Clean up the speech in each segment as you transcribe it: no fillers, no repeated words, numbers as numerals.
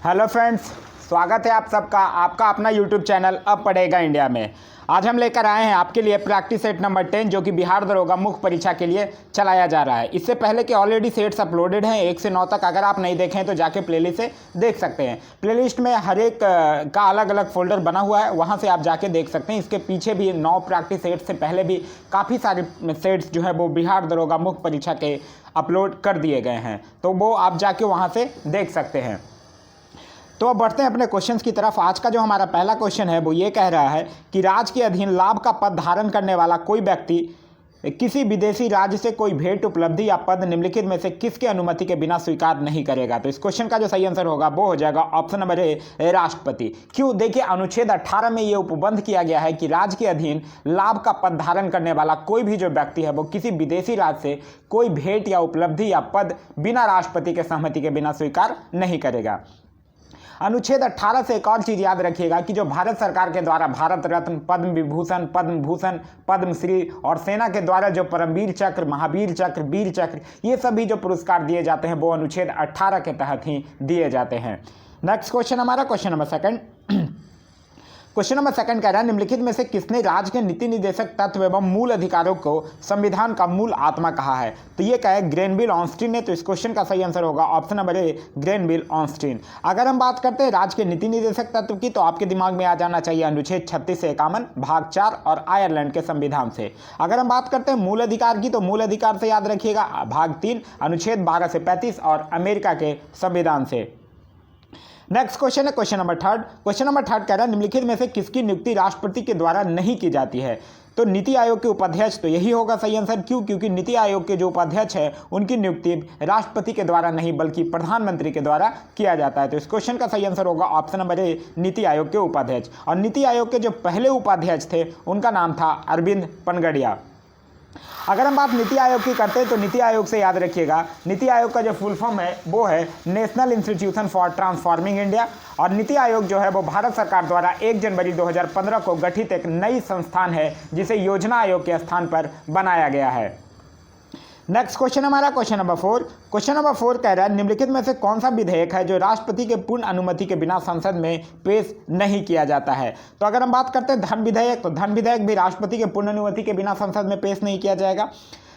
Hello friends, स्वागत है आप सबका आपका अपना यूट्यूब चैनल अब पढ़ेगा इंडिया में। आज हम लेकर आए हैं आपके लिए प्रैक्टिस सेट नंबर 10 जो कि बिहार दरोगा मुख्य परीक्षा के लिए चलाया जा रहा है। इससे पहले के ऑलरेडी सेट्स अपलोडेड हैं 1 से 9 तक। अगर आप नहीं देखें तो जाके प्लेलिस्ट से देख सकते हैं। प्लेलिस्ट में हर एक का अलग अलग फोल्डर बना हुआ है, वहाँ से आप जाके देख सकते हैं। इसके पीछे भी 9 प्रैक्टिस सेट से पहले भी काफ़ी सारे सेट्स जो है वो बिहार दरोगा मुख्य परीक्षा के अपलोड कर दिए गए हैं, तो वो आप जाके वहाँ से देख सकते हैं। तो अब बढ़ते हैं अपने क्वेश्चंस की तरफ। आज का जो हमारा पहला क्वेश्चन है वो ये कह रहा है कि राज्य के अधीन लाभ का पद धारण करने वाला कोई व्यक्ति किसी विदेशी राज्य से कोई भेंट, उपलब्धि या पद निम्नलिखित में से किसके अनुमति के बिना स्वीकार नहीं करेगा। तो इस क्वेश्चन का जो सही आंसर होगा वो हो जाएगा ऑप्शन नंबर ए, राष्ट्रपति। क्यों? देखिए, अनुच्छेद 18 में ये उपबंध किया गया है कि राज्य के अधीन लाभ का पद धारण करने वाला कोई भी जो व्यक्ति है वो किसी विदेशी राज्य से कोई भेंट या उपलब्धि या पद बिना राष्ट्रपति के सहमति के बिना स्वीकार नहीं करेगा। अनुच्छेद 18 से एक और चीज़ याद रखिएगा कि जो भारत सरकार के द्वारा भारत रत्न, पद्म विभूषण, पद्म भूषण, पद्मश्री और सेना के द्वारा जो परमवीर चक्र, महावीर चक्र, वीर चक्र, ये सभी जो पुरस्कार दिए जाते हैं वो अनुच्छेद 18 के तहत ही दिए जाते हैं। नेक्स्ट क्वेश्चन हमारा question number second. Question number second कह रहा है निम्नलिखित में से किसने राज्य के नीति निर्देशक तत्व एवं मूल अधिकारों को संविधान का मूल आत्मा कहा है। तो ये क्या है? ग्रेनविल ऑस्टिन ने। तो इस क्वेश्चन का सही आंसर होगा option number A, Granville Austin. अगर हम बात करते हैं राज्य के नीति निर्देशक तत्व की तो आपके दिमाग में आ जाना चाहिए अनुच्छेद 36 से 51 भाग 4 और आयरलैंड के संविधान से। अगर हम बात करते हैं मूल अधिकार की तो मूल अधिकार से याद रखिएगा भाग 3 अनुच्छेद 12 से 35 और अमेरिका के संविधान से। नेक्स्ट क्वेश्चन है question number third. Question number third कह रहा है निम्नलिखित में से किसकी नियुक्ति राष्ट्रपति के द्वारा नहीं की जाती है। तो नीति आयोग के उपाध्यक्ष, तो यही होगा सही आंसर। क्यों? क्योंकि नीति आयोग के जो उपाध्यक्ष है उनकी नियुक्ति राष्ट्रपति के द्वारा नहीं बल्कि प्रधानमंत्री के द्वारा किया जाता है। तो इस क्वेश्चन का सही आंसर होगा option number A, NITI Aayog के उपाध्यक्ष। और नीति आयोग के जो पहले उपाध्यक्ष थे उनका नाम था अरविंद पनगड़िया। अगर हम बात नीति आयोग की करते हैं तो नीति आयोग से याद रखिएगा नीति आयोग का जो फुल फॉर्म है वो है national institution for transforming India. और नीति आयोग जो है वो भारत सरकार द्वारा 1 जनवरी 2015 को गठित एक नई संस्थान है जिसे योजना आयोग के स्थान पर बनाया गया है। नेक्स्ट क्वेश्चन हमारा क्वेश्चन नंबर 4। क्वेश्चन नंबर 4 कह रहा है निम्नलिखित में से कौन सा विधेयक है जो राष्ट्रपति के पूर्ण अनुमति के बिना संसद में पेश नहीं किया जाता है। तो अगर हम बात करते हैं धन विधेयक, तो धन विधेयक भी राष्ट्रपति के पूर्ण अनुमति के बिना संसद में पेश नहीं किया जाएगा।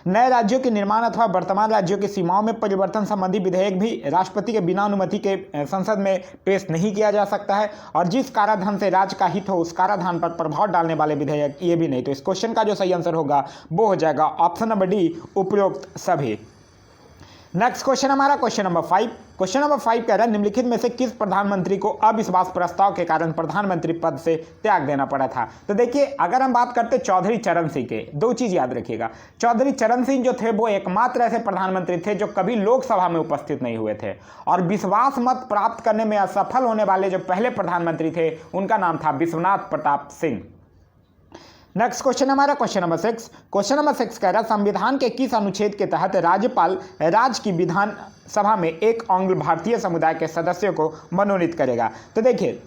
नए राज्यों के निर्माण अथवा वर्तमान राज्यों की सीमाओं में परिवर्तन संबंधी विधेयक भी राष्ट्रपति के बिना अनुमति के संसद में पेश नहीं किया जा सकता है। और जिस कराधान से राज्य का हित हो उस कराधान पर प्रभाव डालने वाले विधेयक ये भी नहीं। तो इस क्वेश्चन का जो सही आंसर होगा वो हो जाएगा ऑप्शन नंबर डी, उपरोक्त सभी। नेक्स्ट क्वेश्चन हमारा क्वेश्चन नंबर 5। क्वेश्चन नंबर 5 कह रहा है निम्नलिखित में से किस प्रधानमंत्री को अविश्वास प्रस्ताव के कारण प्रधानमंत्री पद से त्याग देना पड़ा था। तो देखिए, अगर हम बात करते चौधरी चरण सिंह के, दो चीज याद रखिएगा। चौधरी चरण सिंह जो थे वो एकमात्र ऐसे प्रधानमंत्री थे जो कभी लोकसभा में उपस्थित नहीं हुए थे। और विश्वास मत प्राप्त करने में असफल होने वाले जो पहले प्रधानमंत्री थे उनका नाम था विश्वनाथ प्रताप सिंह। नेक्स्ट क्वेश्चन हमारा क्वेश्चन नंबर 6। क्वेश्चन नंबर 6 कह रहा है संविधान के किस अनुच्छेद के तहत राज्यपाल राज्य की विधान सभा में एक एंग्लो भारतीय समुदाय के सदस्यों को मनोनीत करेगा। तो देखिए,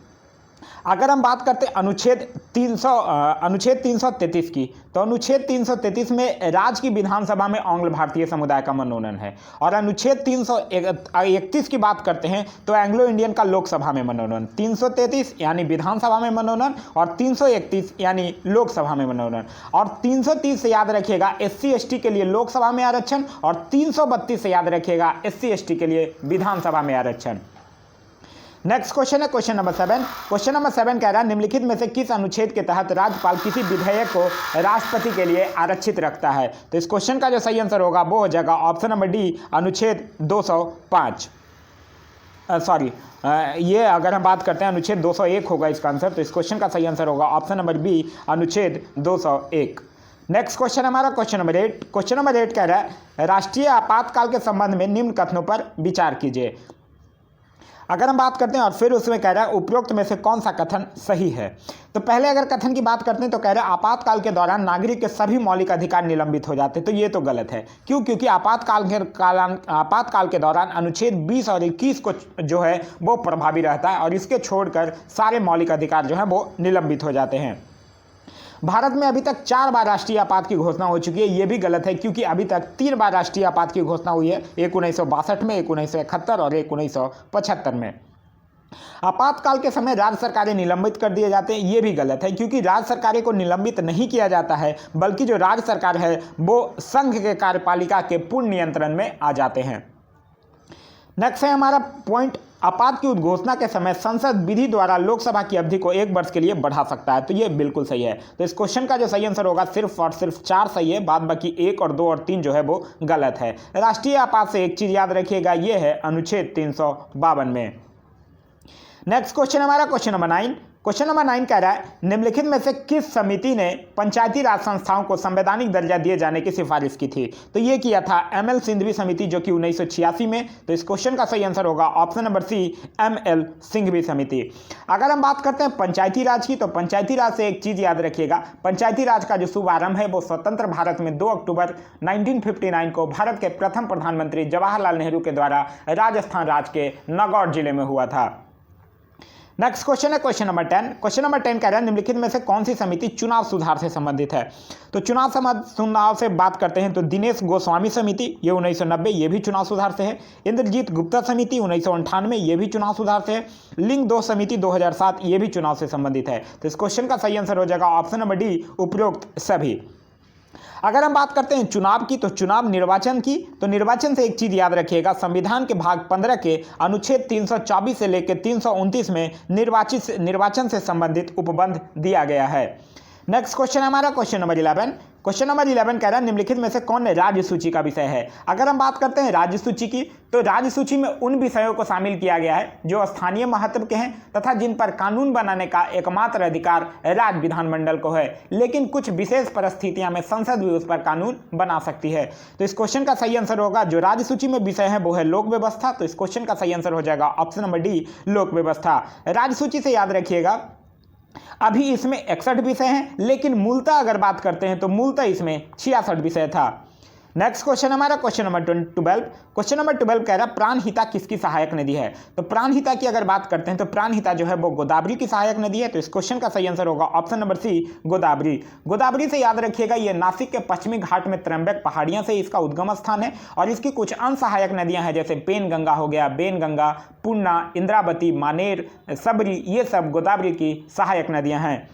अगर हम बात करते हैं अनुच्छेद 333 की, तो अनुच्छेद 333 में राज्य की विधानसभा में एंग्लो भारतीय समुदाय का मनोनयन है। और अनुच्छेद 331 की बात करते हैं तो एंग्लो इंडियन का लोकसभा में मनोनयन। 333 यानी विधानसभा में मनोनयन और 331 यानी लोकसभा में मनोनयन। और 330 से याद रखिएगा SC ST के लिए लोकसभा में आरक्षण और 332 से याद रखिएगा SC ST के लिए विधानसभा में आरक्षण। नेक्स्ट क्वेश्चन है क्वेश्चन नंबर 7। क्वेश्चन नंबर 7 कह रहा है निम्नलिखित में से किस अनुच्छेद के तहत राज्यपाल किसी विधेयक को राष्ट्रपति के लिए आरक्षित रखता है। तो इस क्वेश्चन का जो सही आंसर होगा वो हो जाएगा ऑप्शन नंबर डी, अनुच्छेद 205। ये अगर हम बात करते हैं अनुच्छेद 201 होगा इसका आंसर। तो इस क्वेश्चन का सही आंसर होगा ऑप्शन नंबर बी, अनुच्छेद 201। नेक्स्ट क्वेश्चन हमारा क्वेश्चन नंबर 8। क्वेश्चन नंबर 8 कह रहा है राष्ट्रीय आपातकाल के संबंध में निम्न कथनों पर विचार कीजिए। अगर हम बात करते हैं और फिर उसमें कह रहा है उपरोक्त में से कौन सा कथन सही है। तो पहले अगर कथन की बात करते हैं तो कह रहा है आपातकाल के दौरान नागरिक के सभी मौलिक अधिकार निलंबित हो जाते हैं। तो ये तो गलत है। क्यों? क्योंकि आपातकाल के दौरान अनुच्छेद 20 और 21 को जो है वो प्रभावी रहता है और इसके छोड़कर सारे मौलिक अधिकार जो है वो निलंबित हो जाते हैं। भारत में अभी तक 4 बार राष्ट्रीय आपात की घोषणा हो चुकी है। ये भी गलत है क्योंकि अभी तक 3 बार राष्ट्रीय आपात की घोषणा हुई है, 1962 में, 1971 और 1975 में। आपातकाल के समय राज्य सरकारें निलंबित कर दिए जाते हैं, ये भी गलत है, क्योंकि राज्य सरकारें को निलंबित नहीं किया जाता है, बल्कि जो राज्य सरकार है वो संघ के कार्यपालिका के पूर्ण नियंत्रण में आ जाते हैं। नेक्स्ट है हमारा पॉइंट, आपात की उद्घोषणा के समय संसद विधि द्वारा लोकसभा की अवधि को 1 वर्ष के लिए बढ़ा सकता है। तो ये बिल्कुल सही है। तो इस क्वेश्चन का जो सही आंसर होगा सिर्फ और सिर्फ 4 सही है, बाद बाकी 1 और 2 और 3 जो है वो गलत है। राष्ट्रीय आपात से एक चीज याद रखिएगा, ये है अनुच्छेद 352 में। नेक्स्ट क्वेश्चन हमारा क्वेश्चन नंबर 9। क्वेश्चन नंबर 9 कह रहा है, निम्नलिखित में से किस समिति ने पंचायती राज संस्थाओं को संवैधानिक दर्जा दिए जाने की सिफारिश की थी? तो ये किया था ML सिंघवी समिति, जो कि 1986 में। तो इस क्वेश्चन का सही आंसर होगा option number C, ML Singhvi समिति। अगर हम बात करते हैं पंचायती राज की, तो पंचायती राज से एक चीज याद रखिएगा, पंचायती राज का जो शुभारंभ है वो स्वतंत्र भारत में 2 अक्टूबर 1959 को भारत के प्रथम प्रधानमंत्री जवाहरलाल नेहरू के द्वारा राजस्थान राज्य के नागौर जिले में हुआ था। नेक्स्ट क्वेश्चन है क्वेश्चन नंबर 10। क्वेश्चन नंबर 10 कह रहा है, निम्नलिखित में से कौन सी समिति चुनाव सुधार से संबंधित है? तो चुनाव से बात करते हैं तो दिनेश गोस्वामी समिति, ये 1990, ये भी चुनाव सुधार से है। इंद्रजीत गुप्ता समिति 1998, ये भी चुनाव सुधार से है। लिंग 2 समिति 2007, ये भी चुनाव से संबंधित है। तो इस क्वेश्चन का सही आंसर हो जाएगा ऑप्शन नंबर डी, उपरोक्त सभी। अगर हम बात करते हैं चुनाव की, तो चुनाव निर्वाचन की, तो निर्वाचन से एक चीज याद रखिएगा, संविधान के भाग 15 के अनुच्छेद 324 से लेकर 329 में निर्वाचन से संबंधित उपबंध दिया गया है। नेक्स्ट क्वेश्चन है हमारा क्वेश्चन नंबर 11। क्वेश्चन नंबर 11 कह रहा है, निम्नलिखित में से कौन राज्य सूची का विषय है? अगर हम बात करते हैं राज्य सूची की, तो राज्य सूची में उन विषयों को शामिल किया गया है जो स्थानीय महत्व के हैं तथा जिन पर कानून बनाने का एकमात्र अधिकार राज्य विधानमंडल को है, लेकिन कुछ विशेष परिस्थितियों में संसद भी उस पर कानून बना सकती है। तो इस क्वेश्चन का सही आंसर होगा, जो राज्य सूची में विषय है वो है लोक व्यवस्था। तो इस क्वेश्चन का सही आंसर हो जाएगा ऑप्शन नंबर डी, लोक व्यवस्था। राज्य सूची से याद रखिएगा, अभी इसमें 61 विषय हैं, लेकिन मूलतः अगर बात करते हैं तो मूलतः इसमें 66 विषय था। नेक्स्ट क्वेश्चन हमारा क्वेश्चन नंबर 12। क्वेश्चन नंबर 12 कह रहा है, प्राणहिता किसकी सहायक नदी है? तो प्राणहिता की अगर बात करते हैं तो प्राणहिता जो है वो गोदावरी की सहायक नदी है। तो इस क्वेश्चन का सही आंसर होगा option number C, Godavari. Godavari से याद रखिएगा, ये नासिक के पश्चिमी घाट में त्रंबक पहाड़ियां से इसका उद्गम स्थान है, और इसकी कुछ अन्य सहायक नदियां हैं, जैसे पेनगंगा हो गया, बेनगंगा, पूर्णा, इंद्रावती, मानेर, सबरी, ये सब गोदावरी की सहायक नदियां हैं।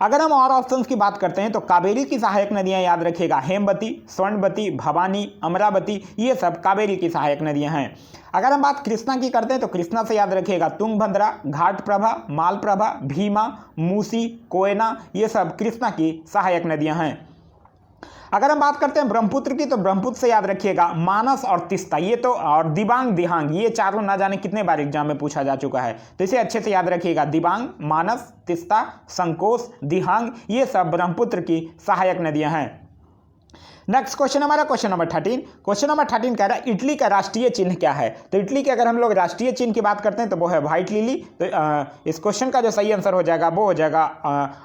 अगर हम और ऑप्शंस की बात करते हैं तो कावेरी की सहायक नदियां याद रखिएगा, हेमवती, स्वर्णवती, भवानी, अमरावती, ये सब कावेरी की सहायक नदियां हैं। अगर हम बात कृष्णा की करते हैं तो कृष्णा से याद रखिएगा, तुंगभद्रा, घाटप्रभा, मालप्रभा, भीमा, मूसी, कोयना, ये सब कृष्णा की सहायक नदियां हैं। अगर हम बात करते हैं ब्रह्मपुत्र की, तो ब्रह्मपुत्र से याद रखिएगा मानस और तिस्ता, ये तो, और दिबांग, दिहांग, ये चारों ना जाने कितने बार एग्जाम में पूछा जा चुका है, तो इसे अच्छे से याद रखिएगा। दिबांग, मानस, तिस्ता, संकोश, दिहांग, ये सब ब्रह्मपुत्र की सहायक नदियां हैं। नेक्स्ट क्वेश्चन हमारा क्वेश्चन नंबर 13। क्वेश्चन नंबर 13 कह रहा है, इटली का राष्ट्रीय चिन्ह क्या है? तो इटली के अगर हम लोग राष्ट्रीय चिन्ह की बात करते हैं तो वो है व्हाइट लिली। तो इस क्वेश्चन का जो सही आंसर हो जाएगा वो हो जाएगा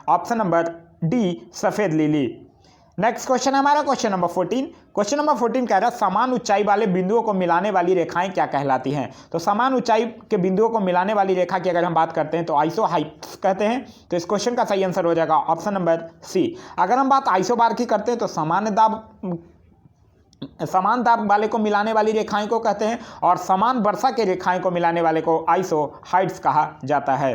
ऑप्शन नंबर डी, सफेद लिली। नेक्स्ट क्वेश्चन है हमारा क्वेश्चन नंबर 14। क्वेश्चन नंबर 14 कह रहा है, समान ऊंचाई वाले बिंदुओं को मिलाने वाली रेखाएं क्या कहलाती हैं? तो समान ऊंचाई के बिंदुओं को मिलाने वाली रेखा की अगर हम बात करते हैं तो आइसोहाइट्स कहते हैं। तो इस क्वेश्चन का सही आंसर हो जाएगा ऑप्शन नंबर सी। अगर हम बात आइसोबार की करते हैं तो समान दाब वाले को मिलाने वाली रेखाएं को कहते हैं, और समान वर्षा के रेखाएं को मिलाने वाले को आइसोहाइट्स कहा जाता है।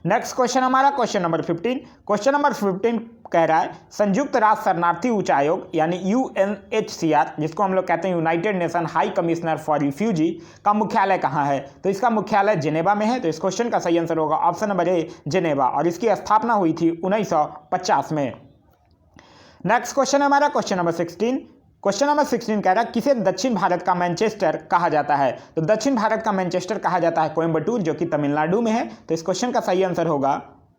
नेक्स्ट क्वेश्चन हमारा क्वेश्चन नंबर 15। क्वेश्चन नंबर 15 कह रहा है, संयुक्त राष्ट्र शरणार्थी उच्च आयोग यानी UNHCR, जिसको हम लोग कहते हैं United nation high commissioner for refugee, का मुख्यालय कहाँ है? तो इसका मुख्यालय जिनेवा में है। तो इस क्वेश्चन का सही आंसर होगा ऑप्शन नंबर ए, जिनेवा, और इसकी स्थापना हुई थी 1950 में। नेक्स्ट क्वेश्चन है हमारा क्वेश्चन नंबर 16। क्वेश्चन नंबर 16 कह रहा है, किसे दक्षिण भारत का मैनचेस्टर कहा जाता है? तो दक्षिण भारत का मैनचेस्टर कहा जाता है कोयम्बटूर, जो कि तमिलनाडु में है। तो इस क्वेश्चन का सही आंसर होगा,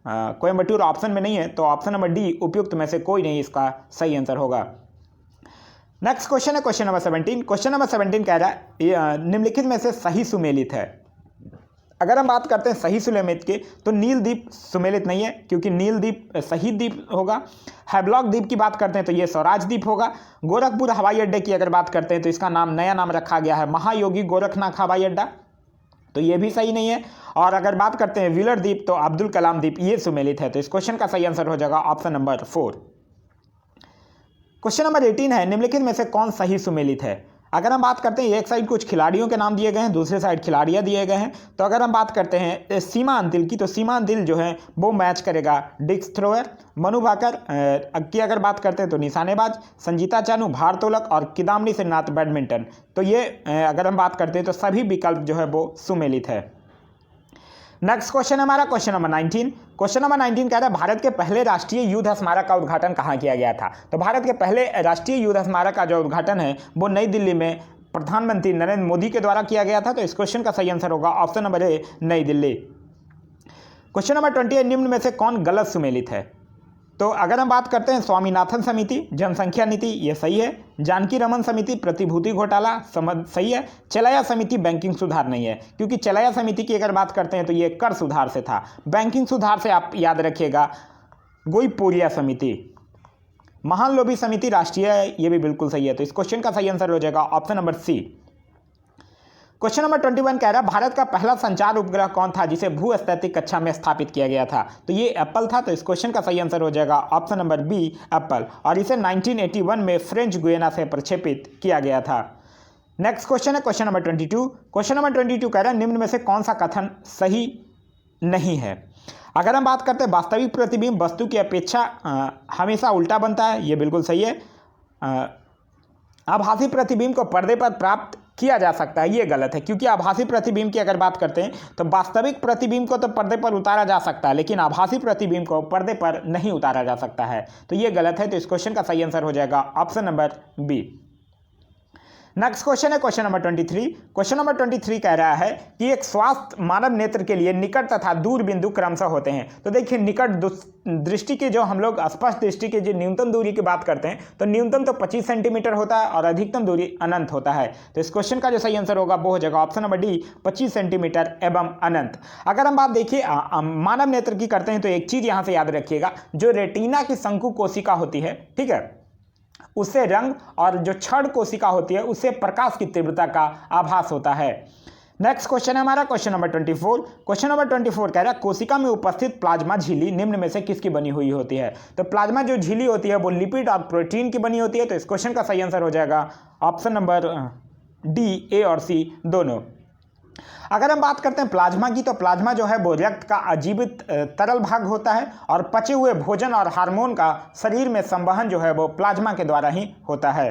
कोयम्बटूर ऑप्शन में नहीं है, तो ऑप्शन नंबर डी, उपयुक्त में से कोई नहीं इसका सही आंसर होगा। नेक्स्ट क्वेश्चन है क्वेश्चन नंबर 17। क्वेश्चन नंबर 17 कह रहा है, निम्नलिखित में से सही सुमेलित है? अगर हम बात करते हैं सही सुमेलित के, तो नील द्वीप सुमेलित नहीं है, क्योंकि नील द्वीप शहीद द्वीप होगा। हैवलॉक द्वीप की बात करते हैं तो ये स्वराज द्वीप होगा। गोरखपुर हवाई अड्डे की अगर बात करते हैं तो इसका नया नाम रखा गया है महायोगी गोरखनाथ हवाई अड्डा, तो ये भी सही नहीं है। और अगर बात करते हैं व्हीलर द्वीप, तो अब्दुल कलाम द्वीप, ये सुमेलित है। तो इस क्वेश्चन का सही आंसर हो जाएगा ऑप्शन नंबर 4। क्वेश्चन नंबर 18 है, निम्नलिखित में से कौन सही सुमेलित है? अगर हम बात करते हैं एक साइड कुछ खिलाड़ियों के नाम दिए गए हैं, दूसरे साइड खिलाड़ियाँ दिए गए हैं। तो अगर हम बात करते हैं सीमा अंतिल की, तो सीमा अंतिल जो है वो मैच करेगा डिस्क थ्रोअर। मनु भाकर की अगर बात करते हैं तो निशानेबाज। संजीता चानू भारोत्तोलक और किदाम्बी श्रीनाथ बैडमिंटन। तो ये अगर हम बात करते हैं तो सभी विकल्प जो है वो सुमेलित है। नेक्स्ट क्वेश्चन हमारा क्वेश्चन नंबर 19। क्वेश्चन नंबर 19 कह रहा है भारत के पहले राष्ट्रीय युद्ध स्मारक का उद्घाटन कहाँ किया गया था। तो भारत के पहले राष्ट्रीय युद्ध स्मारक का जो उद्घाटन है वो नई दिल्ली में प्रधानमंत्री नरेंद्र मोदी के द्वारा किया गया था। तो इस क्वेश्चन का सही आंसर होगा ऑप्शन नंबर ए, नई दिल्ली। क्वेश्चन नंबर 28, निम्न में से कौन गलत सुमेलित है। तो अगर हम बात करते हैं स्वामीनाथन समिति जनसंख्या नीति, ये सही है। जानकी रमन समिति प्रतिभूति घोटाला सही है। चलाया समिति बैंकिंग सुधार नहीं है, क्योंकि चलाया समिति की अगर बात करते हैं तो ये कर सुधार से था। बैंकिंग सुधार से आप याद रखिएगा गोईपोरिया समिति। महान लोभी समिति राष्ट्रीय है, ये भी बिल्कुल सही है। तो इस क्वेश्चन का सही आंसर हो जाएगा option number C. Question number 21 कह रहा है भारत का पहला संचार उपग्रह कौन था जिसे भूस्थैतिक कक्षा में स्थापित किया गया था। तो ये एप्पल था। तो इस क्वेश्चन का सही आंसर हो जाएगा ऑप्शन नंबर बी, एप्पल। और इसे 1981 में फ्रेंच गुयाना से प्रक्षेपित किया गया था। नेक्स्ट क्वेश्चन है क्वेश्चन नंबर 22। क्वेश्चन नंबर 22 कह रहा है निम्न में से कौन सा कथन सही नहीं है। अगर हम बात करते हैं वास्तविक प्रतिबिंब वस्तु की अपेक्षा हमेशा उल्टा बनता है, ये बिल्कुल सही है। आभासी प्रतिबिंब को पर्दे पर प्राप्त किया जा सकता है, ये गलत है, क्योंकि आभासी प्रतिबिंब की अगर बात करते हैं तो वास्तविक प्रतिबिंब को तो पर्दे पर उतारा जा सकता है, लेकिन आभासी प्रतिबिंब को पर्दे पर नहीं उतारा जा सकता है। तो ये गलत है। तो इस क्वेश्चन का सही आंसर हो जाएगा option number B. Next question है क्वेश्चन नंबर 23। क्वेश्चन नंबर 23 कह रहा है कि एक स्वस्थ मानव नेत्र के लिए निकट तथा दूर बिंदु क्रमशः होते हैं। तो देखिए निकट दृष्टि की जो हम लोग स्पष्ट दृष्टि की जो न्यूनतम दूरी की बात करते हैं तो न्यूनतम तो 25 सेंटीमीटर होता है और अधिकतम दूरी अनंत होता है। तो इस क्वेश्चन का जो सही आंसर होगा वो हो जाएगा ऑप्शन नंबर डी, 25 सेंटीमीटर एवं अनंत। अगर हम बात देखिए मानव नेत्र की करते हैं तो एक चीज यहां से याद रखिएगा, जो रेटिना की शंकु कोशिका होती है, ठीक है, उससे रंग, और जो क्षण कोशिका होती है उससे प्रकाश की तीव्रता का आभास होता है। नेक्स्ट क्वेश्चन है हमारा क्वेश्चन नंबर 24। क्वेश्चन नंबर 24 कह रहा है कोशिका में उपस्थित प्लाज्मा झिल्ली निम्न में से किसकी बनी हुई होती है। तो प्लाज्मा जो झिल्ली होती है वो लिपिड और प्रोटीन की बनी होती है। तो इस क्वेश्चन का सही आंसर हो जाएगा ऑप्शन नंबर डी, ए और सी दोनों। अगर हम बात करते हैं प्लाज्मा की, तो प्लाज्मा जो है वो रक्त का अजीवित तरल भाग होता है और पचे हुए भोजन और हार्मोन का शरीर में संवहन जो है वो प्लाज्मा के द्वारा ही होता है।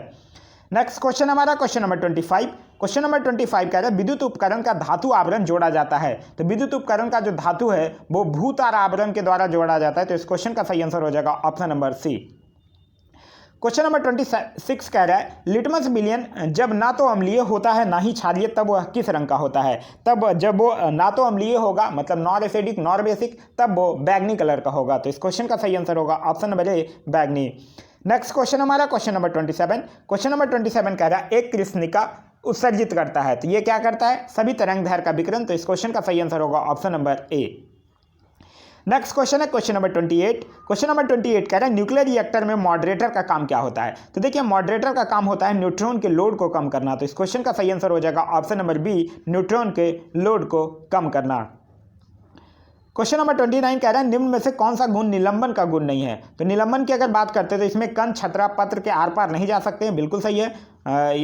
नेक्स्ट क्वेश्चन हमारा क्वेश्चन नंबर 25। क्वेश्चन नंबर 25 कह रहा है विद्युत उपकरण का धातु आवरण जोड़ा जाता है। तो विद्युत उपकरण का जो धातु है वो भूतार आवरण के द्वारा जोड़ा जाता है। तो इस क्वेश्चन का सही आंसर हो जाएगा option number C. Question number 26 कह रहा है लिटमस विलयन जब ना तो अम्लीय होता है ना ही क्षारीय तब वह किस रंग का होता है। तब जब वो ना तो अम्लीय होगा, मतलब नॉन एसिडिक नॉन बेसिक, तब वो बैगनी कलर का होगा। तो इस क्वेश्चन का सही आंसर होगा ऑप्शन नंबर ए, बैगनी। नेक्स्ट क्वेश्चन हमारा क्वेश्चन नंबर 27। क्वेश्चन नंबर 27 कह रहा है एक कृष्णिका उत्सर्जित करता है। तो ये क्या करता है, सभी तरंग दैर्घ्य का विकिरण। तो इस क्वेश्चन का सही आंसर होगा option number A. Next question है क्वेश्चन नंबर 28। क्वेश्चन नंबर 28 कह रहा है न्यूक्लियर रिएक्टर में मॉडरेटर का काम क्या होता है। तो देखिए मॉडरेटर का काम होता है न्यूट्रॉन के लोड को कम करना। तो इस क्वेश्चन का सही आंसर हो जाएगा ऑप्शन नंबर बी, न्यूट्रॉन के लोड को कम करना। क्वेश्चन नंबर 29 कह रहा है निम्न में से कौन सा गुण निलंबन का गुण नहीं है। तो निलंबन की अगर बात करते हैं तो इसमें कण छतरा पत्र के आर पार नहीं जा सकते हैं, बिल्कुल सही है,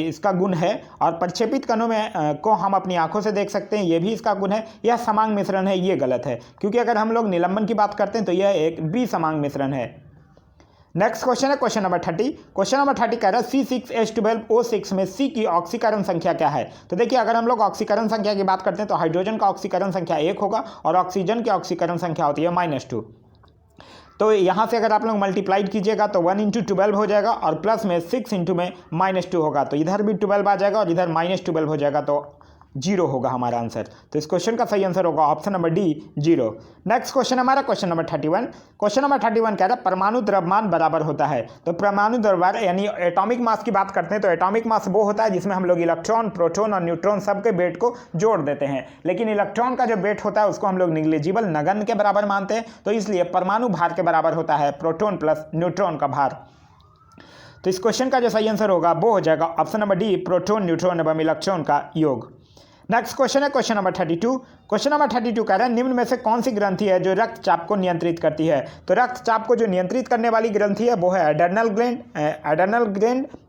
इसका गुण है। और प्रक्षेपित कणों में को हम अपनी आंखों से देख सकते हैं, ये भी इसका गुण है। यह समांग मिश्रण है, ये गलत है, क्योंकि अगर हम लोग निलंबन की बात करते हैं तो यह एक बी समांग मिश्रण है। नेक्स्ट क्वेश्चन है क्वेश्चन नंबर 30। क्वेश्चन नंबर 30 कह रहा है C6H12O6 में C की ऑक्सीकरण संख्या क्या है। तो देखिए अगर हम लोग ऑक्सीकरण संख्या की बात करते हैं तो हाइड्रोजन का ऑक्सीकरण संख्या 1 होगा और ऑक्सीजन की ऑक्सीकरण संख्या होती है -2। तो यहाँ से अगर आप लोग मल्टीप्लाइड कीजिएगा तो 1 × 12 हो जाएगा और प्लस में 6 × में -2 होगा। तो इधर भी 12 आ जाएगा और इधर -12 हो जाएगा, तो 0 होगा हमारा आंसर। तो इस क्वेश्चन का सही आंसर होगा option number D, 0। Next question हमारा क्वेश्चन नंबर 31। क्वेश्चन नंबर 31 कह रहा है परमाणु द्रव्यमान बराबर होता है। तो परमाणु द्रव्यमान यानी एटॉमिक मास की बात करते हैं तो एटॉमिक मास वो होता है जिसमें हम लोग इलेक्ट्रॉन, प्रोटॉन और न्यूट्रॉन सबके वेट को जोड़ देते हैं, लेकिन इलेक्ट्रॉन का जो वेट होता है उसको हम लोग निग्लिजिबल, नगण्य के बराबर मानते हैं। तो इसलिए परमाणु भार के बराबर होता है प्रोटॉन प्लस न्यूट्रॉन का भार। तो इस क्वेश्चन का जो सही आंसर होगा वो हो जाएगा option number D, proton, neutron एवं इलेक्ट्रॉन का योग। नेक्स्ट क्वेश्चन है क्वेश्चन नंबर 32। क्वेश्चन नंबर 32 कह रहा है निम्न में से कौन सी ग्रंथि है जो रक्तचाप को नियंत्रित करती है। तो रक्तचाप को जो नियंत्रित करने वाली ग्रंथि है वो है एड्रेनल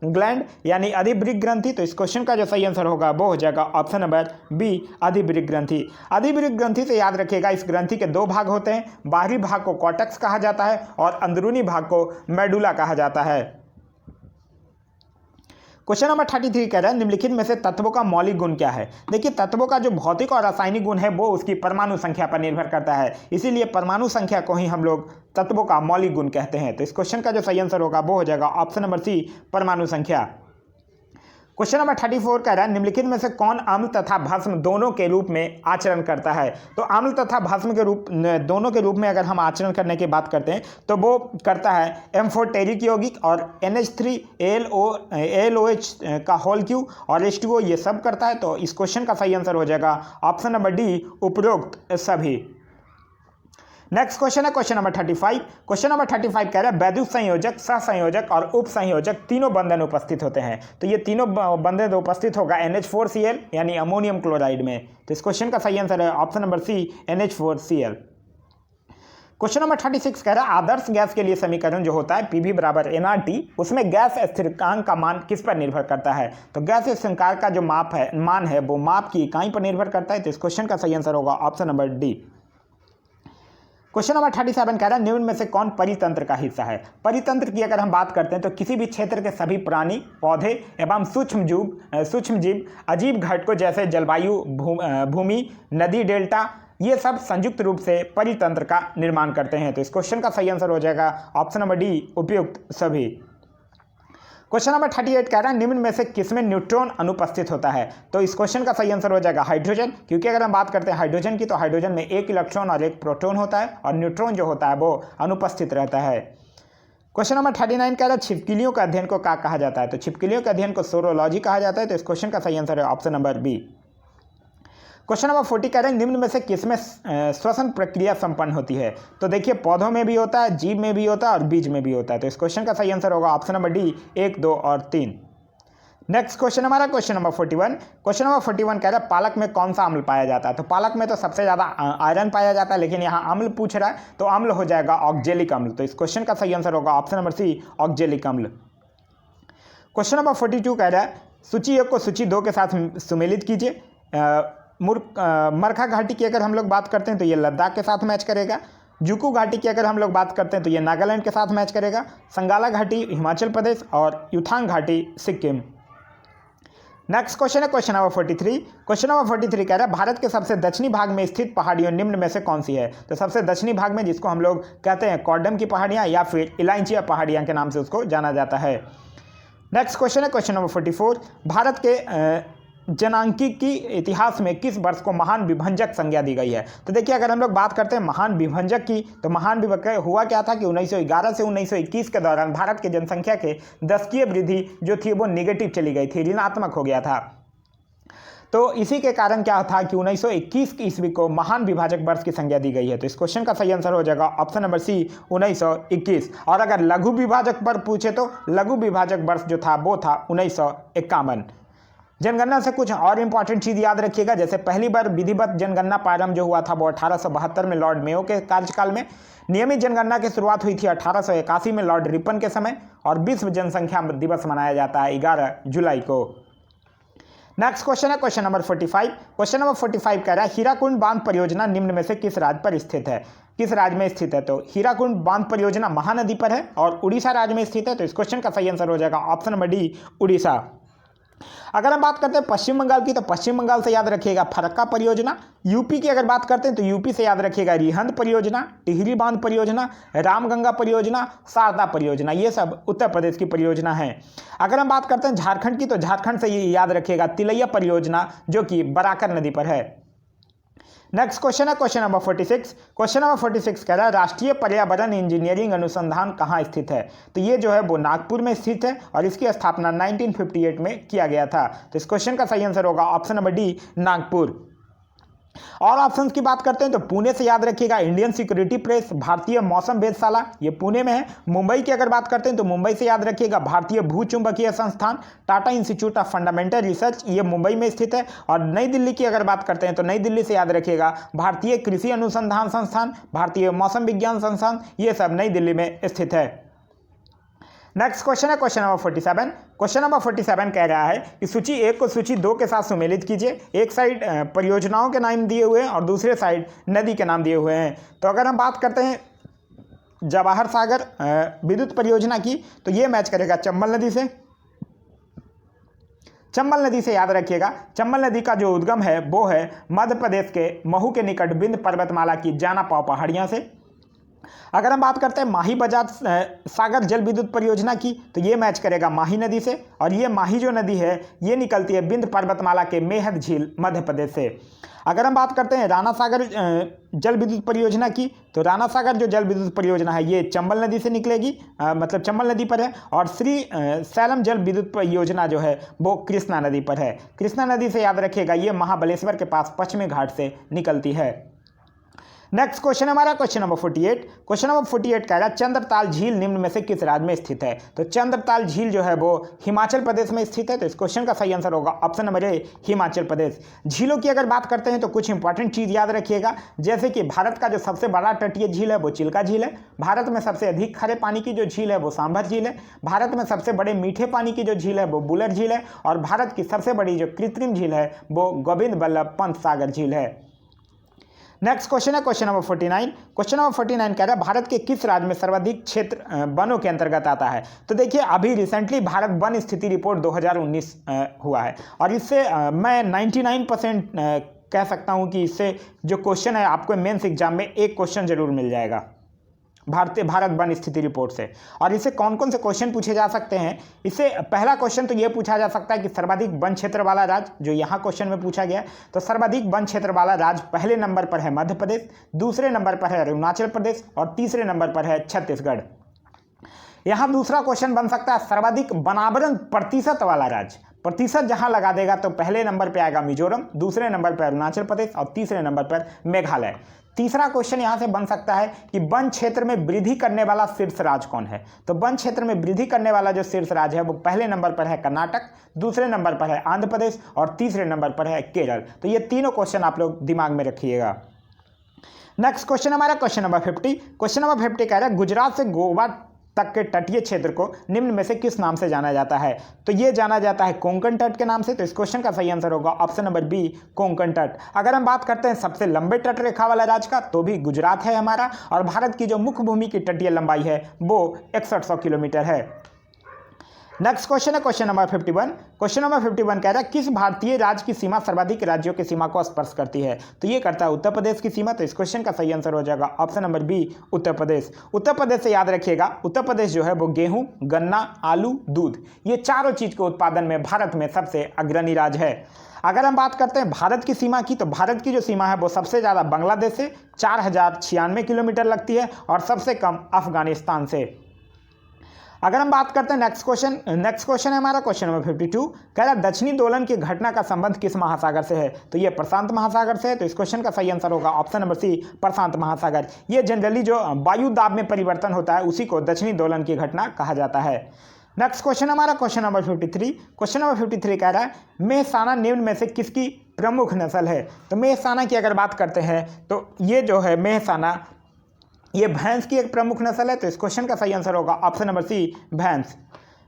ग्लैंड यानी अधिवृक्क ग्रंथि। तो इस क्वेश्चन का जो सही आंसर होगा वो हो जाएगा ऑप्शन नंबर बी, अधिवृक्क ग्रंथि। अधिवृक्क ग्रंथि से याद रखिएगा इस ग्रंथि के दो भाग होते हैं, बाहरी भाग को कॉर्टेक्स कहा जाता है और अंदरूनी भाग को मेडुला कहा जाता है। क्वेश्चन नंबर 33 कह रहा है निम्नलिखित में से तत्वों का मौलिक गुण क्या है। देखिए तत्वों का जो भौतिक और रासायनिक गुण है वो उसकी परमाणु संख्या पर निर्भर करता है, इसीलिए परमाणु संख्या को ही हम लोग तत्वों का मौलिक गुण कहते हैं। तो इस क्वेश्चन का जो सही आंसर होगा वो हो जाएगा ऑप्शन नंबर सी, परमाणु संख्या। क्वेश्चन नंबर 34 कह रहा है निम्नलिखित में से कौन अम्ल तथा भस्म दोनों के रूप में आचरण करता है। तो अम्ल तथा भस्म के रूप दोनों के रूप में अगर हम आचरण करने की बात करते हैं तो वो करता है M4 टेरिक यौगिक और NH3 ALOH का होल क्यू और H2O, ये सब करता है। तो इस क्वेश्चन का सही आंसर हो जाएगा ऑप्शन नंबर डी, उपरोक्त सभी। नेक्स्ट क्वेश्चन है क्वेश्चन नंबर 35। क्वेश्चन नंबर 35 कह रहा है वैद्युत संयोजक, सहसंयोजक और उप संयोजक तीनों बंधन उपस्थित होते हैं। तो ये तीनों बंधन उपस्थित होगा NH4Cl यानी अमोनियम क्लोराइड में। तो इस क्वेश्चन का सही आंसर है option number C, NH4Cl। Question number 36 कह रहा है आदर्श गैस के लिए समीकरण जो होता है PV बराबर nRT, उसमें गैस स्थिरांक का मान किस पर निर्भर करता है। तो गैस स्थिरांक का जो मान है वो माप की इकाई पर निर्भर करता है। तो इस क्वेश्चन का सही आंसर होगा option number D. Question number 37 कह रहा है निम्न में से कौन परितंत्र का हिस्सा है। परितंत्र की अगर हम बात करते हैं तो किसी भी क्षेत्र के सभी प्राणी, पौधे एवं सूक्ष्म जीव, अजीब घटकों जैसे जलवायु, भूमि, नदी, डेल्टा, ये सब संयुक्त रूप से परितंत्र का निर्माण करते हैं। तो इस क्वेश्चन का सही आंसर हो जाएगा ऑप्शन नंबर डी, उपयुक्त सभी। क्वेश्चन नंबर 38 कह रहा है निम्न में से किसमें न्यूट्रॉन अनुपस्थित होता है। तो इस क्वेश्चन का सही आंसर हो जाएगा हाइड्रोजन, क्योंकि अगर हम बात करते हैं हाइड्रोजन की तो हाइड्रोजन में एक इलेक्ट्रॉन और एक प्रोटॉन होता है और न्यूट्रॉन जो होता है वो अनुपस्थित रहता है। क्वेश्चन नंबर 39 कह रहा है छिपकलियों के अध्ययन को क्या कहा जाता है। तो छिपकलियों के अध्ययन को सोरोलॉजी कहा जाता है। तो इस क्वेश्चन का सही आंसर है option number B. Question number 40 कह रहे हैं निम्न में से किसमें श्वसन प्रक्रिया संपन्न होती है। तो देखिए पौधों में भी होता है, जीव में भी होता है और बीज में भी होता है। तो इस क्वेश्चन का सही आंसर होगा ऑप्शन नंबर डी, 1, 2 और 3। नेक्स्ट क्वेश्चन हमारा क्वेश्चन नंबर 41। क्वेश्चन नंबर 41 कह रहा है पालक में कौन सा अम्ल पाया जाता है। तो पालक में तो सबसे ज़्यादा आयरन पाया जाता है, लेकिन यहाँ अम्ल पूछ रहा है तो अम्ल हो जाएगा ऑक्जेलिक अम्ल। तो इस क्वेश्चन का सही आंसर होगा ऑप्शन नंबर सी, ऑक्जेलिक अम्ल। क्वेश्चन नंबर 42 कह रहा है सूची 1 को सूची 2 के साथ सुमेलित कीजिए। मरखा घाटी की अगर हम लोग बात करते हैं तो ये लद्दाख के साथ मैच करेगा। जुकू घाटी की अगर हम लोग बात करते हैं तो ये नागालैंड के साथ मैच करेगा। संगाला घाटी हिमाचल प्रदेश और युथांग घाटी सिक्किम। नेक्स्ट क्वेश्चन है क्वेश्चन नंबर 43। क्वेश्चन नंबर 43 कह रहा है भारत के सबसे दक्षिणी भाग में स्थित पहाड़ियों निम्न में से कौन सी है। तो सबसे दक्षिणी भाग में जिसको हम लोग कहते हैं कॉर्डम की पहाड़ियाँ या फिर इलाइचिया पहाड़ियाँ के नाम से उसको जाना जाता है। नेक्स्ट क्वेश्चन है क्वेश्चन नंबर 44। भारत के जनांकीकी इतिहास में किस वर्ष को महान विभंजक संज्ञा दी गई है। तो देखिए अगर हम लोग बात करते हैं महान विभंजक की तो महान विभंजक हुआ क्या था कि 1911 से 1921 के दौरान भारत की जनसंख्या के दशकीय वृद्धि जो थी वो निगेटिव चली गई थी, ऋणात्मक हो गया था। तो इसी के कारण क्या था कि 1921 ईस्वी को महान विभाजक वर्ष की संज्ञा दी गई है। तो इस क्वेश्चन का सही आंसर हो जाएगा ऑप्शन नंबर सी, 1921। और अगर लघु विभाजक वर्ष पूछे तो लघु विभाजक वर्ष जो था वो था 1951। जनगणना से कुछ और इंपॉर्टेंट चीज़ याद रखिएगा, जैसे पहली बार विधिवत जनगणना प्रारंभ जो हुआ था वो 1872 में लॉर्ड मेयो के कार्यकाल में। नियमित जनगणना की शुरुआत हुई थी 1881 में लॉर्ड रिपन के समय और विश्व जनसंख्या दिवस मनाया जाता है 11 जुलाई को। नेक्स्ट क्वेश्चन है क्वेश्चन नंबर 45। क्वेश्चन नंबर 45 कह रहा है हीराकुंड बांध परियोजना निम्न में से किस राज्य पर स्थित है। किस राज्य में स्थित है। तो हीराकुंड बांध परियोजना महानदी पर है और उड़ीसा राज्य में स्थित है। तो इस क्वेश्चन का सही आंसर हो जाएगा ऑप्शन नंबर डी, उड़ीसा। अगर हम बात करते हैं पश्चिम बंगाल की तो पश्चिम बंगाल से याद रखिएगा फरक्का परियोजना। यूपी की अगर बात करते हैं तो यूपी से याद रखिएगा रिहंद परियोजना, टिहरी बांध परियोजना, रामगंगा परियोजना, शारदा परियोजना, ये सब उत्तर प्रदेश की परियोजना है। अगर हम बात करते हैं झारखंड की तो झारखंड से ये याद रखिएगा तिलैया परियोजना जो कि बराकर नदी पर है। नेक्स्ट क्वेश्चन है क्वेश्चन नंबर 46। क्वेश्चन नंबर 46 कह रहा है राष्ट्रीय पर्यावरण इंजीनियरिंग अनुसंधान कहाँ स्थित है। तो ये जो है वो नागपुर में स्थित है और इसकी स्थापना 1958 में किया गया था। तो इस क्वेश्चन का सही आंसर होगा ऑप्शन नंबर डी, नागपुर। और ऑप्शंस की बात करते हैं तो पुणे से याद रखिएगा इंडियन सिक्योरिटी प्रेस, भारतीय मौसम वेधशाला, ये पुणे में है। मुंबई की अगर बात करते हैं तो मुंबई से याद रखिएगा भारतीय भूचुंबकीय संस्थान, Tata institute of fundamental research, ये मुंबई में स्थित है। और नई दिल्ली की अगर बात करते हैं तो नई दिल्ली से याद रखिएगा भारतीय कृषि अनुसंधान संस्थान, भारतीय मौसम विज्ञान संस्थान, ये सब नई दिल्ली में स्थित है। नेक्स्ट क्वेश्चन है क्वेश्चन नंबर 47। क्वेश्चन नंबर 47 कह रहा है कि सूची 1 को सूची 2 के साथ सुमेलित कीजिए। एक साइड परियोजनाओं के नाम दिए हुए हैं और दूसरे साइड नदी के नाम दिए हुए हैं। तो अगर हम बात करते हैं जवाहर सागर विद्युत परियोजना की, तो ये मैच करेगा चंबल नदी से। चंबल नदी से याद रखिएगा चंबल नदी का जो उद्गम है वो है मध्य प्रदेश के महू के निकट विंध्य पर्वतमाला की जाना पाव पहाड़ियाँ से। अगर हम बात करते हैं माही बजाज सागर जल विद्युत परियोजना की, तो ये मैच करेगा माही नदी से। और ये माही जो नदी है ये निकलती है विंध्य पर्वतमाला के मेहद झील मध्य प्रदेश से। अगर हम बात करते हैं राणा सागर जल विद्युत परियोजना की, तो राणा सागर जो जल विद्युत परियोजना है ये चंबल नदी से निकलेगी, मतलब चंबल नदी पर है। और श्री सैलम जल विद्युत परियोजना जो है वो कृष्णा नदी पर है। कृष्णा नदी से याद रखिएगा ये महाबलेश्वर के पास पश्चिमी घाट से निकलती है। नेक्स्ट क्वेश्चन हमारा क्वेश्चन नंबर 48। क्वेश्चन नंबर 48 कह रहा है चंद्रताल झील निम्न में से किस राज्य में स्थित है। तो चंद्रताल झील जो है वो हिमाचल प्रदेश में स्थित है। तो इस क्वेश्चन का सही आंसर होगा option number A Himachal Pradesh. झीलों की अगर बात करते हैं तो कुछ इंपॉर्टेंट चीज़ याद रखिएगा, जैसे कि भारत का जो सबसे बड़ा तटीय झील है वो चिल्का झील है। भारत में सबसे अधिक खारे पानी की जो झील है वो सांभर झील है। भारत में सबसे बड़े मीठे पानी की जो झील है वो बुलर झील है। और भारत की सबसे बड़ी जो कृत्रिम झील है वो गोविंद बल्लभ पंत सागर झील है। नेक्स्ट क्वेश्चन है क्वेश्चन नंबर 49। क्वेश्चन नंबर 49 कह रहा है भारत के किस राज्य में सर्वाधिक क्षेत्र वनों के अंतर्गत आता है। तो देखिए अभी रिसेंटली भारत वन स्थिति रिपोर्ट 2019 हुआ है और इससे मैं 99% कह सकता हूं कि इससे जो क्वेश्चन है आपको मेंस एग्जाम में एक क्वेश्चन जरूर मिल जाएगा भारत वन स्थिति रिपोर्ट से। और इससे कौन कौन से क्वेश्चन पूछे जा सकते हैं, इससे पहला क्वेश्चन तो ये पूछा जा सकता है कि सर्वाधिक वन क्षेत्र वाला राज्य, जो यहाँ क्वेश्चन में पूछा गया है, तो सर्वाधिक वन क्षेत्र वाला राज्य पहले नंबर पर है मध्य प्रदेश, दूसरे नंबर पर है अरुणाचल प्रदेश और तीसरे नंबर पर है छत्तीसगढ़। यहाँ दूसरा क्वेश्चन बन सकता है सर्वाधिक वनावरण प्रतिशत वाला राज्य। प्रतिशत जहां लगा देगा तो पहले नंबर पर आएगा मिजोरम, दूसरे नंबर पर अरुणाचल प्रदेश और तीसरे नंबर पर मेघालय। तीसरा क्वेश्चन यहां से बन सकता है कि वन क्षेत्र में वृद्धि करने वाला शीर्ष राज्य कौन है। तो वन क्षेत्र में वृद्धि करने वाला जो शीर्ष राज्य है वो पहले नंबर पर है कर्नाटक, दूसरे नंबर पर है आंध्र प्रदेश और तीसरे नंबर पर है केरल। तो ये तीनों क्वेश्चन आप लोग दिमाग में रखिएगा। नेक्स्ट क्वेश्चन हमारा क्वेश्चन नंबर 50। क्वेश्चन नंबर 50 कह रहा है गुजरात से गोवा तक के तटीय क्षेत्र को निम्न में से किस नाम से जाना जाता है। तो ये जाना जाता है कोंकण तट के नाम से। तो इस क्वेश्चन का सही आंसर होगा ऑप्शन नंबर बी कोंकण तट। अगर हम बात करते हैं सबसे लंबे तट रेखा वाला राज्य का, तो भी गुजरात है हमारा। और भारत की जो मुख्य भूमि की तटीय लंबाई है वो 6100 किलोमीटर है। नेक्स्ट क्वेश्चन है क्वेश्चन नंबर 51। क्वेश्चन नंबर 51 कह रहा है किस भारतीय राज्य की सीमा सर्वाधिक राज्यों की सीमा को स्पर्श करती है। तो ये करता है उत्तर प्रदेश की सीमा। तो इस क्वेश्चन का सही आंसर हो जाएगा option number B Uttar Pradesh. Uttar Pradesh से याद रखिएगा उत्तर प्रदेश जो है वो गेहूं, गन्ना, आलू, दूध, ये चारों चीज के उत्पादन में भारत में सबसे अग्रणी राज्य है। अगर हम बात करते हैं भारत की सीमा की, तो भारत की जो सीमा है वो सबसे ज़्यादा बांग्लादेश से 4096 किलोमीटर लगती है और सबसे कम अफगानिस्तान से। अगर हम बात करते हैं नेक्स्ट क्वेश्चन है हमारा क्वेश्चन नंबर 52। कह रहा है दक्षिणी दोलन की घटना का संबंध किस महासागर से है। तो ये प्रशांत महासागर से है। तो इस क्वेश्चन का सही आंसर होगा ऑप्शन नंबर सी प्रशांत महासागर। ये जनरली जो वायु दाब में परिवर्तन होता है उसी को दक्षिणी दोलन की घटना कहा जाता है। नेक्स्ट क्वेश्चन हमारा क्वेश्चन नंबर 53। क्वेश्चन नंबर 53 कह रहा है मेहसाना निम्न में से किसकी प्रमुख नस्ल है। तो मेहसाना की अगर बात करते हैं तो ये जो है मेहसाना, ये भैंस की एक प्रमुख नस्ल है। तो इस क्वेश्चन का सही आंसर होगा ऑप्शन नंबर सी भैंस।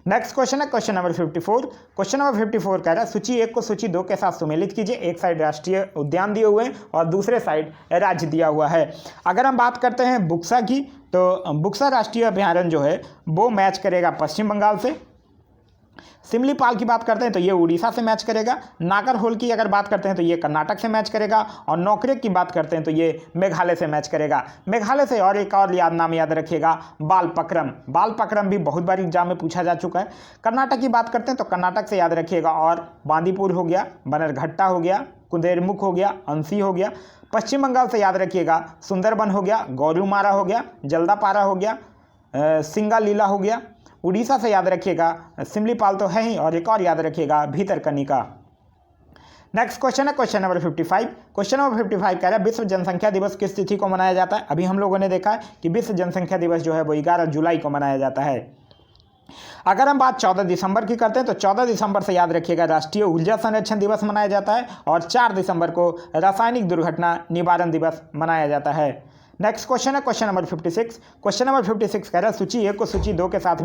नेक्स्ट क्वेश्चन है क्वेश्चन नंबर 54। क्वेश्चन नंबर 54 कह रहा है सूची 1 को सूची 2 के साथ सुमेलित कीजिए। एक साइड राष्ट्रीय उद्यान दिए हुए हैं और दूसरे साइड राज्य दिया हुआ है। अगर हम बात करते हैं बुक्सा की, तो बुक्सा राष्ट्रीय अभयारण्य जो है वो मैच करेगा पश्चिम बंगाल से। सिमलीपाल की बात करते हैं तो ये उड़ीसा से मैच करेगा। नागरहोल की अगर बात करते हैं तो ये कर्नाटक से मैच करेगा। और नौकरेक की बात करते हैं तो ये मेघालय से मैच करेगा। मेघालय से और एक और नाम याद रखिएगा बालपक्रम। बालपक्रम भी बहुत बार एग्जाम में पूछा जा चुका है। कर्नाटक की बात करते हैं तो कर्नाटक से याद रखिएगा और बांदीपुर हो गया, बनरघट्टा हो गया, कुंदेरमुख हो गया, अंसी हो गया। पश्चिम बंगाल से याद रखिएगा सुंदरबन हो गया, गौरुमारा हो गया, जल्दापारा हो गया, सिंगालीला हो गया। उड़ीसा से याद रखिएगा सिमलीपाल तो है ही और एक और याद रखिएगा भीतरकनिका। नेक्स्ट क्वेश्चन है क्वेश्चन नंबर 55। क्वेश्चन नंबर 55 कह रहा है विश्व जनसंख्या दिवस किस तिथि को मनाया जाता है। अभी हम लोगों ने देखा है कि विश्व जनसंख्या दिवस जो है वो 11 जुलाई को मनाया जाता है। अगर हम बात 14 दिसंबर की करते हैं तो 14 दिसंबर से याद रखिएगा राष्ट्रीय ऊर्जा संरक्षण दिवस मनाया जाता है और 4 दिसंबर को रासायनिक दुर्घटना निवारण दिवस मनाया जाता है। नेक्स्ट क्वेश्चन है क्वेश्चन नंबर 56। क्वेश्चन नंबर 56 कह रहा है सूची 1 को सूची 2 के साथ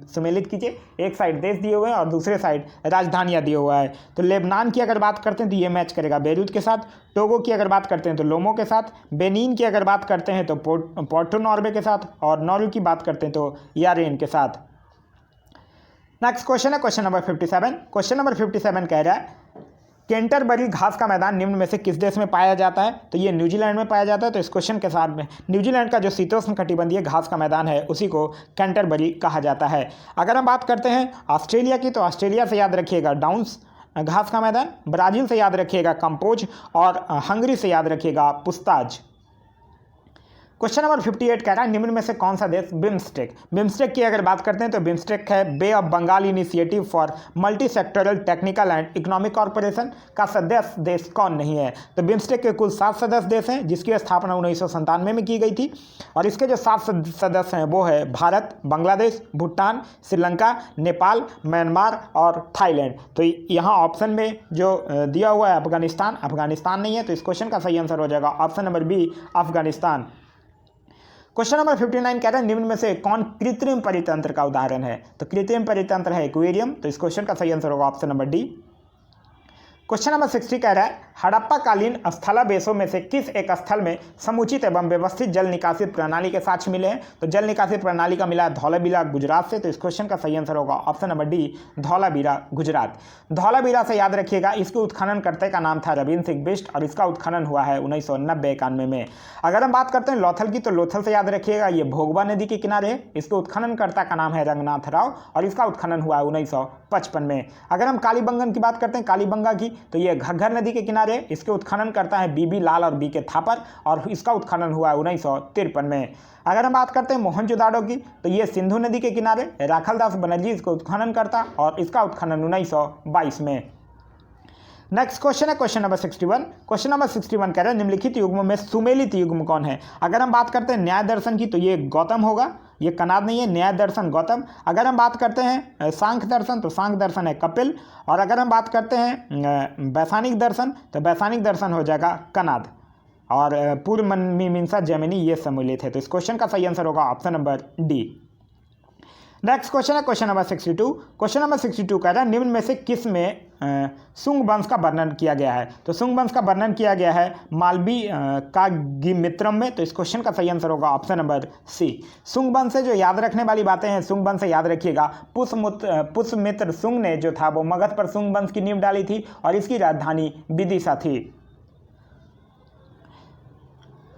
सम्मिलित कीजिए। एक साइड देश दिए हुए हैं और दूसरे साइड राजधानियाँ दिए हुआ है। तो लेबनान की अगर बात करते हैं तो ये मैच करेगा बेरूत के साथ। टोगो की अगर बात करते हैं तो लोमो के साथ। बेनिन की अगर बात करते हैं तो पोर्टो नॉर्वे के साथ और नॉर्वे की बात करते हैं तो यारेन के साथ। नेक्स्ट क्वेश्चन है क्वेश्चन नंबर 57। क्वेश्चन नंबर 57 कह रहा है कैंटरबरी घास का मैदान निम्न में से किस देश में पाया जाता है। तो ये न्यूजीलैंड में पाया जाता है। तो इस क्वेश्चन के साथ में न्यूजीलैंड का जो शीतोष्ण कटिबंधीय घास का मैदान है उसी को कैंटरबरी कहा जाता है। अगर हम बात करते हैं ऑस्ट्रेलिया की तो ऑस्ट्रेलिया से याद रखिएगा डाउन्स घास का मैदान, ब्राज़ील से याद रखिएगा कंपोज और हंगरी से याद रखिएगा पुस्ताज। क्वेश्चन नंबर 58 कह रहा है निम्न में से कौन सा देश बिम्स्टेक की अगर बात करते हैं तो बिम्स्टेक है bay of Bengal initiative for multi sectoral technical and economic corporation का सदस्य देश कौन नहीं है। तो बिम्स्टेक के कुल 7 सदस्य देश हैं जिसकी स्थापना 1997 में की गई थी और इसके जो 7 सदस्य हैं वो है भारत, बांग्लादेश, भूटान, श्रीलंका, नेपाल, म्यांमार और थाईलैंड। तो यहाँ ऑप्शन में जो दिया हुआ है अफगानिस्तान नहीं है। तो इस क्वेश्चन का सही आंसर हो जाएगा option number B Afghanistan. Question number 59 कह रहा है निम्न में से कौन कृत्रिम परितंत्र का उदाहरण है। तो कृत्रिम परितंत्र है एक्वेरियम। तो इस क्वेश्चन का सही आंसर होगा option number D. Question number 60 कह रहा है हड़प्पा कालीन स्थलावेशों में से किस एक स्थल में समुचित एवं व्यवस्थित जल निकासी प्रणाली के साक्ष्य मिले हैं। तो जल निकासी प्रणाली का मिला है धौलावीरा गुजरात से। तो इस क्वेश्चन का सही आंसर होगा option number D Dholavira Gujarat. Dholavira से याद रखिएगा इसके उत्खननकर्ता का नाम था रविंद्र सिंह बिष्ट और इसका उत्खनन हुआ है 1990-91 में। अगर हम बात करते हैं लोथल की तो लोथल से याद रखिएगा ये भोगवा नदी के किनारे है। इसके उत्खननकर्ता का नाम है रंगनाथ राव और इसका उत्खनन हुआ है 1955 में। अगर हम कालीबंगन की बात करते हैं कालीबंगा की तो ये घग्घर नदी के किनारे इसके उत्खनन करता है बीबी लाल और बी के थापर और इसका उत्खनन हुआ है 1953 में। अगर हम बात करते हैं मोहनजोदाड़ो की तो ये सिंधु नदी के किनारे राखलदास बनर्जी इसको उत्खनन करता और इसका उत्खनन 1922 में। नेक्स्ट क्वेश्चन है क्वेश्चन नंबर 61। क्वेश्चन नंबर 61 कह रहा है निम्नलिखित युग्मों में सुमेलित युग्म कौन है। अगर हम बात करते हैं न्याय दर्शन की तो ये गौतम होगा, ये कनाद नहीं है, न्याय दर्शन गौतम। अगर हम बात करते हैं सांख्य दर्शन तो सांख्य दर्शन है कपिल और अगर हम बात करते हैं वैशानिक दर्शन तो वैशानिक दर्शन हो जाएगा कनाद और पूर्व मीमांसा जैमिनी ये सम्मिलित है। तो इस क्वेश्चन का सही आंसर होगा option number D. Next question है क्वेश्चन नंबर 62। क्वेश्चन नंबर 62 कह रहा है निम्न में से किस में सुंग वंश का वर्णन किया गया है। तो सुंग वंश का वर्णन किया गया है मालवी का गिमित्रम में। तो इस क्वेश्चन का सही आंसर होगा ऑप्शन नंबर सी। सुंग वंश से जो याद रखने वाली बातें हैं सुंग वंश से याद रखिएगा पुष्यमित्र सुंग ने जो था वो मगध पर सुंग वंश की नींव डाली थी और इसकी राजधानी विदिशा थी।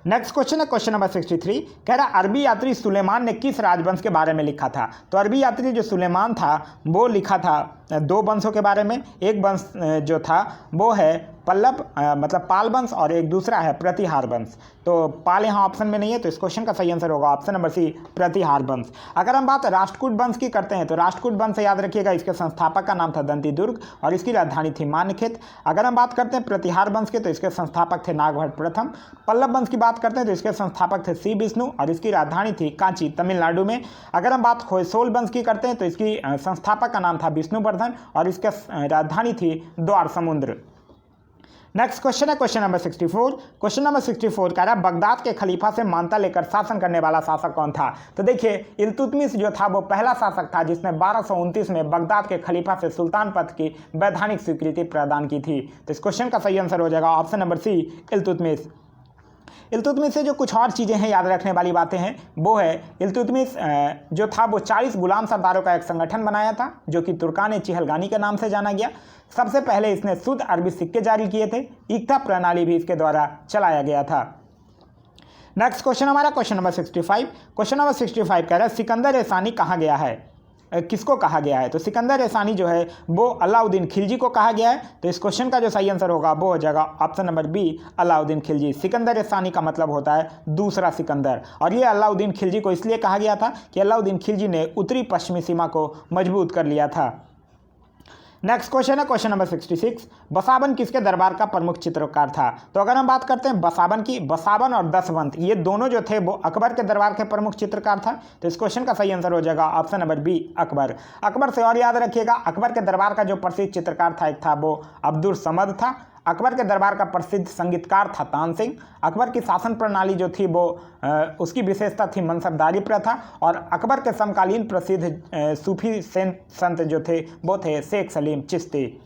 नेक्स्ट क्वेश्चन है क्वेश्चन नंबर 63 कह रहा अरबी यात्री सुलेमान ने किस राजवंश के बारे में लिखा था। तो अरबी यात्री जो सुलेमान था वो लिखा था 2 वंशों के बारे में। एक वंश जो था वो है पल्लव मतलब पाल वंश और एक दूसरा है प्रतिहार वंश। तो पाल यहाँ ऑप्शन में नहीं है। तो इस क्वेश्चन का सही आंसर होगा ऑप्शन नंबर सी प्रतिहार वंश। अगर हम बात राष्ट्रकूट वंश की करते हैं तो राष्ट्रकूट वंश से याद रखिएगा इसके संस्थापक का नाम था दंती दुर्ग और इसकी राजधानी थी मान्यखेत। अगर हम बात करते हैं प्रतिहार वंश के तो इसके संस्थापक थे नागभट्ट प्रथम। पल्लव वंश की बात करते हैं तो इसके संस्थापक थे सी विष्णु और इसकी राजधानी थी कांची तमिलनाडु में। अगर हम बात होयसोल वंश की करते हैं तो इसकी संस्थापक का नाम था विष्णुवर्धन और इसकी राजधानी थी द्वार समुद्र। नेक्स्ट क्वेश्चन है क्वेश्चन नंबर 64। क्वेश्चन नंबर 64 कह रहा है बगदाद के खलीफा से मानता लेकर शासन करने वाला शासक कौन था। तो देखिए इल्तुतमिश जो था वो पहला शासक था जिसने 1229 में बगदाद के खलीफा से सुल्तान पद की वैधानिक स्वीकृति प्रदान की थी। तो इस क्वेश्चन का सही आंसर हो जाएगा option number C Iltutmish. Iltutmish से जो कुछ और चीज़ें हैं याद रखने वाली बातें हैं वो है इल्तुतमिश जो था वो 40 गुलाम सरदारों का एक संगठन बनाया था जो कि तुर्कान चिहलगानी के नाम से जाना गया। सबसे पहले इसने शुद्ध अरबी सिक्के जारी किए थे। इक्ता प्रणाली भी इसके द्वारा चलाया गया था। नेक्स्ट क्वेश्चन हमारा क्वेश्चन नंबर 65। क्वेश्चन नंबर 65 कह रहा है सिकंदर एहसानी कहाँ गया है, किसको कहा गया है। तो सिकंदर एहसानी जो है वो अलाउद्दीन खिलजी को कहा गया है। तो इस क्वेश्चन का जो सही आंसर होगा वो हो जाएगा option number B Alauddin Khilji. Sikandar एहसानी का मतलब होता है दूसरा सिकंदर और ये अलाउद्दीन खिलजी को इसलिए कहा गया था कि अलाउद्दीन खिलजी ने उत्तरी पश्चिमी सीमा को मजबूत कर लिया था। नेक्स्ट क्वेश्चन है क्वेश्चन नंबर 66, बसावन किसके दरबार का प्रमुख चित्रकार था? तो अगर हम बात करते हैं बसावन की, बसावन और दसवंत ये दोनों जो थे वो अकबर के दरबार के प्रमुख चित्रकार था। तो इस क्वेश्चन का सही आंसर हो जाएगा option number B, Akbar. Akbar से और याद रखिएगा, अकबर के दरबार का जो प्रसिद्ध चित्रकार था एक था वो अब्दुल समद था। अकबर के दरबार का प्रसिद्ध संगीतकार था तानसेन। अकबर की शासन प्रणाली जो थी वो उसकी विशेषता थी मनसबदारी प्रथा। और अकबर के समकालीन प्रसिद्ध सूफी संत जो थे वो थे शेख सलीम चिश्ती।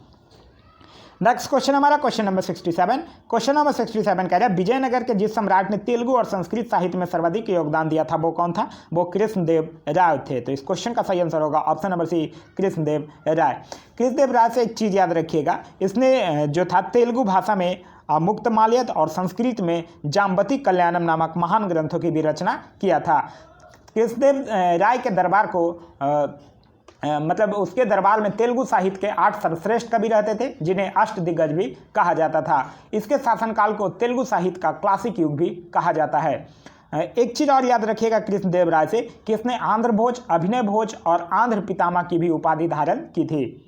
नेक्स्ट क्वेश्चन हमारा क्वेश्चन नंबर 67। क्वेश्चन नंबर 67 कह रहा है विजयनगर के जिस सम्राट ने तेलुगु और संस्कृत साहित्य में सर्वाधिक योगदान दिया था वो कौन था? वो कृष्णदेव राय थे। तो इस क्वेश्चन का सही आंसर होगा ऑप्शन नंबर सी, कृष्णदेव राय। कृष्णदेव राय से एक चीज़ याद रखिएगा, इसने जो था तेलुगु भाषा में मुक्तमाल्यद और संस्कृत में जाम्बती कल्याणम नामक महान ग्रंथों की भी रचना किया था। कृष्णदेव राय के दरबार को मतलब उसके दरबार में तेलुगु साहित्य के 8 सर्वश्रेष्ठ कवि रहते थे जिन्हें अष्टदिग्गज भी कहा जाता था। इसके शासनकाल को तेलुगु साहित्य का क्लासिक युग भी कहा जाता है। एक चीज़ और याद रखिएगा कृष्णदेव राय से कि इसने आंध्र भोज, अभिनय भोज और आंध्र पितामह की भी उपाधि धारण की थी।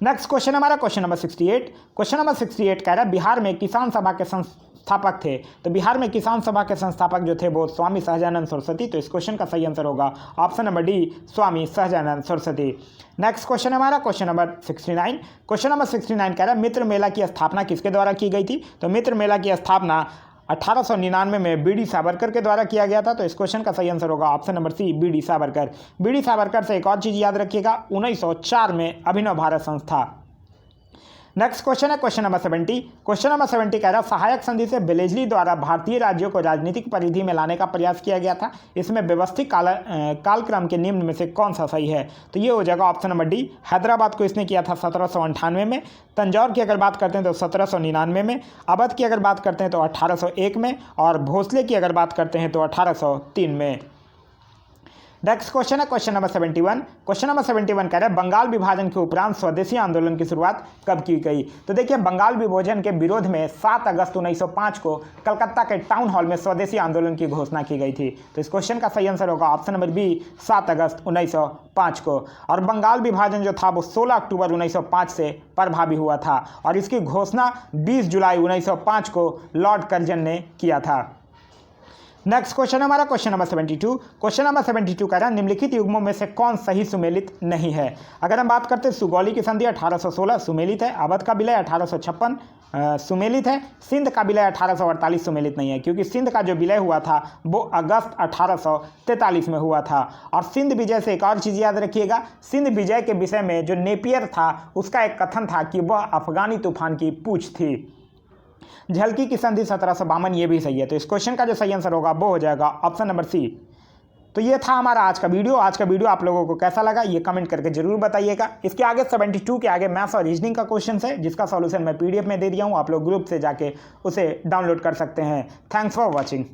नेक्स्ट क्वेश्चन हमारा क्वेश्चन नंबर 68। क्वेश्चन नंबर 68 कह रहा है बिहार में किसान सभा के संस्थापक थे। तो बिहार में किसान सभा के संस्थापक जो थे वो स्वामी सहजानंद सरस्वती। तो इस क्वेश्चन का सही आंसर होगा option number D, Swami Sahajanand Saraswati. Next question हमारा क्वेश्चन नंबर 69। क्वेश्चन नंबर 69 कह रहा है मित्र मेला की स्थापना किसके द्वारा की गई थी? तो मित्र मेला की स्थापना 1899 में बी डी सावरकर के द्वारा किया गया था। तो इस क्वेश्चन का सही आंसर होगा option number C, B D Savarkar. B D Savarkar से एक और चीज़ याद रखिएगा, 1904 में अभिनव भारत संस्था। नेक्स्ट क्वेश्चन है क्वेश्चन नंबर 70। क्वेश्चन नंबर 70 कह रहा है सहायक संधि से बेलेजली द्वारा भारतीय राज्यों को राजनीतिक परिधि में लाने का प्रयास किया गया था। इसमें व्यवस्थित कालक्रम के निम्न में से कौन सा सही है? तो ये हो जाएगा ऑप्शन नंबर डी, हैदराबाद को इसने किया था 1798 में। तंजौर की अगर बात करते हैं तो 1799 में। अवध की अगर बात करते हैं तो 1801 में। और भोसले की अगर बात करते हैं तो 1803 में। नेक्स्ट क्वेश्चन है क्वेश्चन नंबर 71। क्वेश्चन नंबर 71 कह रहा है बंगाल विभाजन के उपरांत स्वदेशी आंदोलन की शुरुआत कब की गई? तो देखिए बंगाल विभाजन के विरोध में 7 अगस्त 1905 को कलकत्ता के टाउन हॉल में स्वदेशी आंदोलन की घोषणा की गई थी। तो इस क्वेश्चन का सही आंसर होगा ऑप्शन नंबर बी, 7 अगस्त 1905 को। और बंगाल विभाजन जो था वो 16 अक्टूबर 1905 से प्रभावी हुआ था और इसकी घोषणा 20 जुलाई 1905 को लॉर्ड कर्जन ने किया था। नेक्स्ट क्वेश्चन हमारा क्वेश्चन नंबर 72। क्वेश्चन नंबर 72 कह रहा है निम्नलिखित युग्मों में से कौन सही सुमेलित नहीं है? अगर हम बात करते हैं सुगौली की संधि 1816 सुमेलित है। अवध का विलय 1856 सुमेलित है। सिंध का विलय 1848 सुमेलित नहीं है क्योंकि सिंध का जो विलय हुआ था वो अगस्त 1843 में हुआ था। और सिंध विजय से एक और चीज़ याद रखिएगा, सिंध विजय के विषय में जो नेपियर था उसका एक कथन था कि वह अफगानी तूफान की पूछ थी। झलकी की संधि 1752 ये भी सही है। तो इस क्वेश्चन का जो सही आंसर होगा वो हो जाएगा ऑप्शन नंबर सी। तो ये था हमारा आज का वीडियो। आज का वीडियो आप लोगों को कैसा लगा ये कमेंट करके जरूर बताइएगा। इसके आगे 72 के आगे मैथ्स और रीजनिंग का क्वेश्चन है जिसका सॉल्यूशन मैं PDF में दे दिया हूँ, आप लोग ग्रुप से जाके उसे डाउनलोड कर सकते हैं। Thanks for watching.